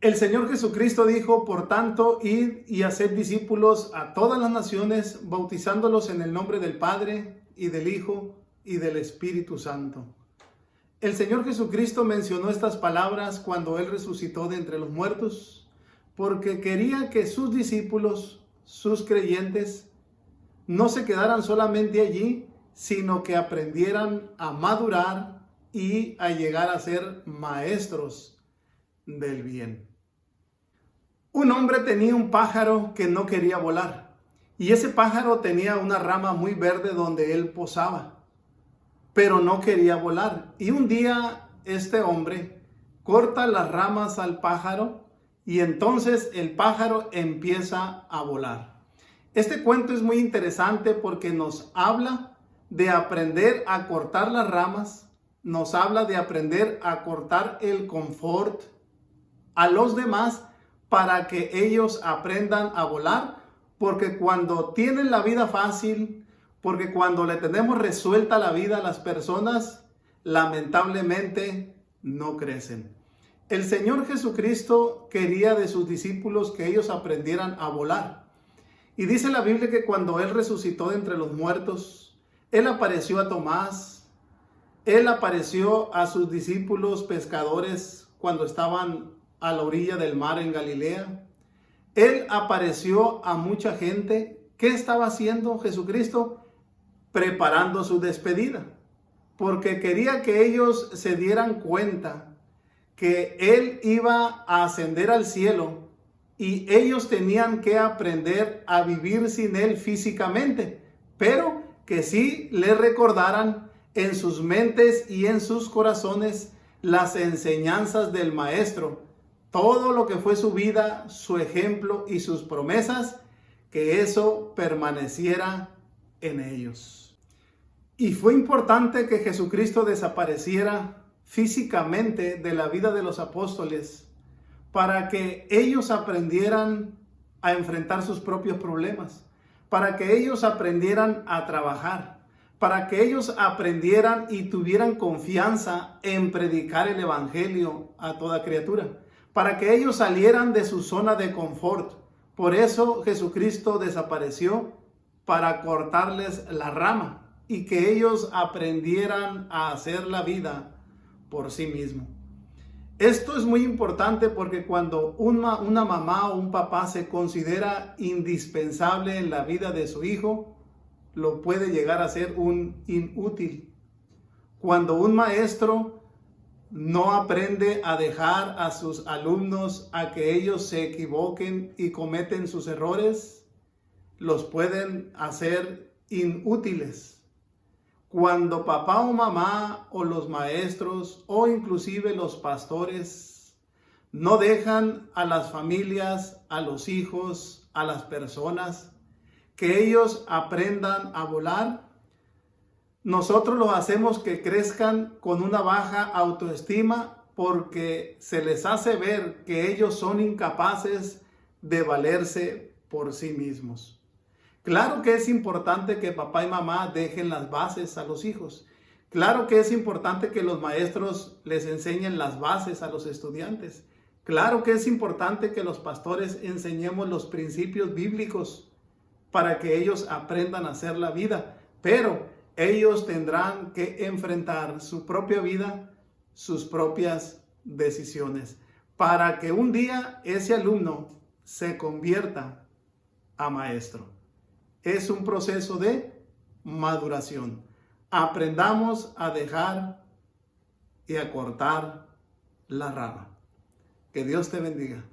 El Señor Jesucristo dijo, por tanto, id y haced discípulos a todas las naciones, bautizándolos en el nombre del Padre y del Hijo y del Espíritu Santo. El Señor Jesucristo mencionó estas palabras cuando Él resucitó de entre los muertos, porque quería que sus discípulos, sus creyentes, no se quedaran solamente allí, sino que aprendieran a madurar y a llegar a ser maestros del bien. Un hombre tenía un pájaro que no quería volar, y ese pájaro tenía una rama muy verde donde él posaba, pero no quería volar. Y un día este hombre corta las ramas al pájaro y entonces el pájaro empieza a volar. Este cuento es muy interesante porque nos habla de aprender a cortar las ramas, nos habla de aprender a cortar el confort a los demás para que ellos aprendan a volar, porque cuando tienen la vida fácil, porque cuando le tenemos resuelta la vida a las personas, lamentablemente no crecen. El Señor Jesucristo quería de sus discípulos que ellos aprendieran a volar. Y dice la Biblia que cuando Él resucitó de entre los muertos, Él apareció a Tomás, Él apareció a sus discípulos pescadores cuando estaban a la orilla del mar en Galilea. Él apareció a mucha gente. ¿Qué estaba haciendo Jesucristo? Preparando su despedida, porque quería que ellos se dieran cuenta que Él iba a ascender al cielo y ellos tenían que aprender a vivir sin Él físicamente, pero que sí le recordaran en sus mentes y en sus corazones las enseñanzas del Maestro, todo lo que fue su vida, su ejemplo y sus promesas, que eso permaneciera en ellos. Y fue importante que Jesucristo desapareciera físicamente de la vida de los apóstoles para que ellos aprendieran a enfrentar sus propios problemas, para que ellos aprendieran a trabajar, para que ellos aprendieran y tuvieran confianza en predicar el evangelio a toda criatura, para que ellos salieran de su zona de confort. Por eso Jesucristo desapareció, para cortarles la rama y que ellos aprendieran a hacer la vida por sí mismos. Esto es muy importante porque cuando una mamá o un papá se considera indispensable en la vida de su hijo, lo puede llegar a ser un inútil. Cuando un maestro no aprende a dejar a sus alumnos a que ellos se equivoquen y cometen sus errores, los pueden hacer inútiles. Cuando papá o mamá o los maestros o inclusive los pastores no dejan a las familias, a los hijos, a las personas, que ellos aprendan a volar, nosotros los hacemos que crezcan con una baja autoestima porque se les hace ver que ellos son incapaces de valerse por sí mismos. Claro que es importante que papá y mamá dejen las bases a los hijos. Claro que es importante que los maestros les enseñen las bases a los estudiantes. Claro que es importante que los pastores enseñemos los principios bíblicos para que ellos aprendan a hacer la vida. Pero ellos tendrán que enfrentar su propia vida, sus propias decisiones, para que un día ese alumno se convierta a maestro. Es un proceso de maduración. Aprendamos a dejar y a cortar la rama. Que Dios te bendiga.